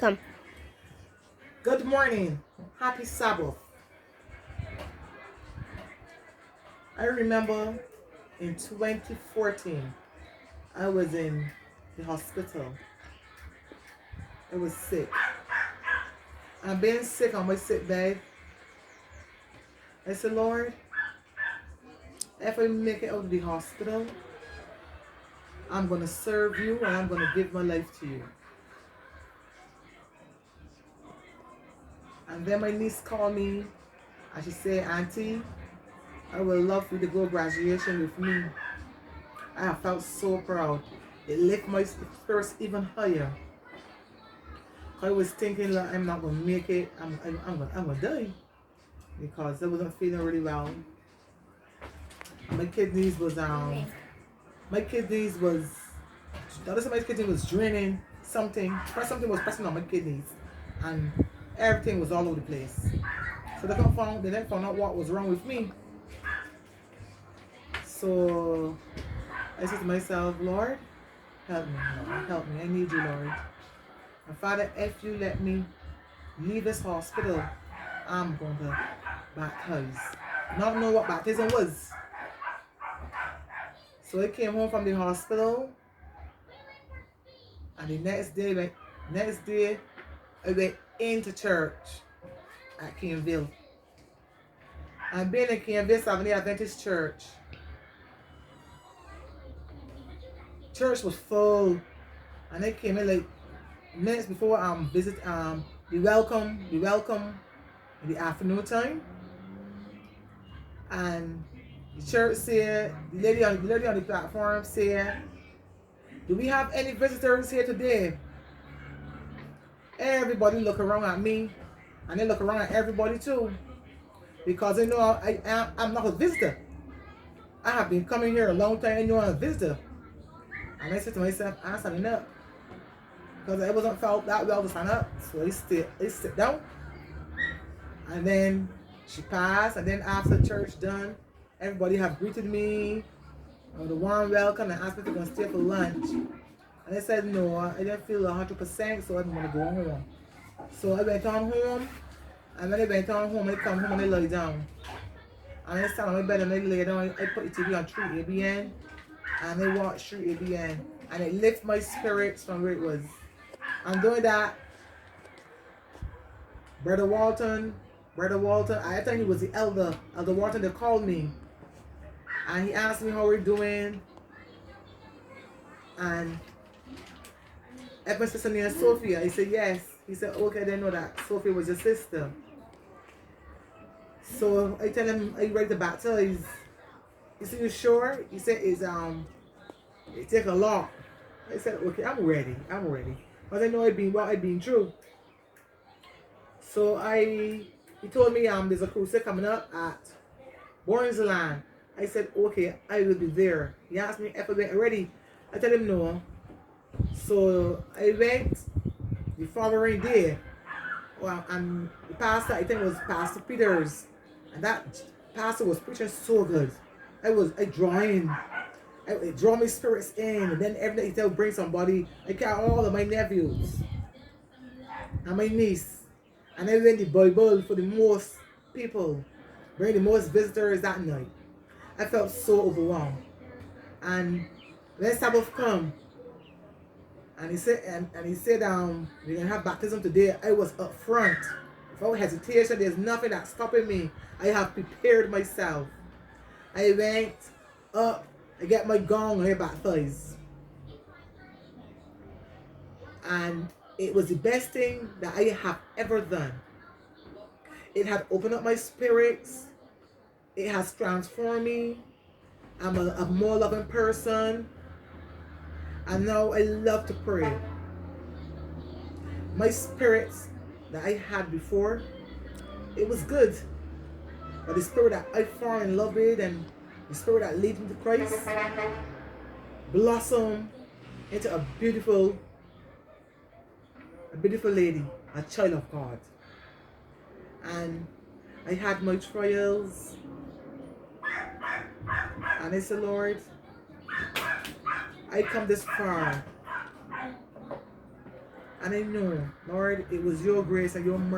Come. Good morning. Happy Sabbath. I remember in 2014, I was in the hospital. I was sick. And being sick on my sick bed, I said, Lord, if I make it out of the hospital, I'm going to serve you and I'm going to give my life to you. And then my niece called me and she said, Auntie, I would love for you to go graduation with me. I have felt so proud. It lifted my spirits even higher. I was thinking like I'm not gonna make it. I'm gonna die because I wasn't feeling really well. My kidneys was my kidneys was the other side of my kidney was draining something. Something was pressing on my kidneys, and everything was all over the place. So they didn't find out what was wrong with me. So I said to myself, Lord, help me, Lord, help me. I need you, Lord. And Father, if you let me leave this hospital, I'm going to baptize. Not know what baptism was. So I came home from the hospital, and the next day I went into church at Caneville. And being in Caneville, Seventh-day Adventist Church. Church was full, and I came in like minutes before the welcome in the afternoon time. And the church said, the lady on the platform said, do we have any visitors here today? Everybody look around at me, and they look around at everybody too, because they know I'm not a visitor. I have been coming here a long time. I know I'm a visitor. And I said to myself, I'm standing up, because I wasn't felt that well to stand up. So I sit down, and then she passed, and then after church done, everybody have greeted me with a warm welcome and asked me to go stay for lunch. And I said no, I didn't feel 100%, so I'm going to go home. So I went on home, and when I went on home, I come home and I lie down. And I stand on my bed and I lay down, I put the TV on 3ABN, and I watch 3ABN, and it lifts my spirits from where it was. And doing that, Brother Walton, I think he was the Elder Walton that called me. And he asked me how we're doing. And if my sister named Sophia, I said yes. He said, okay, I didn't know that Sophia was your sister. So I tell him, are you ready to baptize? He said, you sure? He said, it take a lot. I said, okay, I'm ready. Because I know I've been through. So he told me there's a crusade coming up at Bornsland. I said, okay, I will be there. He asked me if I went already. I tell him no. So I went the following day. Well, and the pastor, I think it was Pastor Peters, and that pastor was preaching so good. I draw my spirits in, and then every day he would bring somebody. I got all of my nephews and my niece, and I read the Bible for the most people, bring the most visitors that night. I felt so overwhelmed. And when Sabbath come, and he said, we're gonna have baptism today, I was up front. Without hesitation, there's nothing that's stopping me. I have prepared myself. I went up, I get my gong, and I baptized. And it was the best thing that I have ever done. It had opened up my spirits. It has transformed me. I'm a more loving person. And now I love to pray. My spirits that I had before, it was good. But the spirit that I fall in love with and the spirit that leads me to Christ blossomed into a beautiful lady, a child of God. And I had my trials. And I said, Lord, I come this far. And I know, Lord, it was your grace and your mercy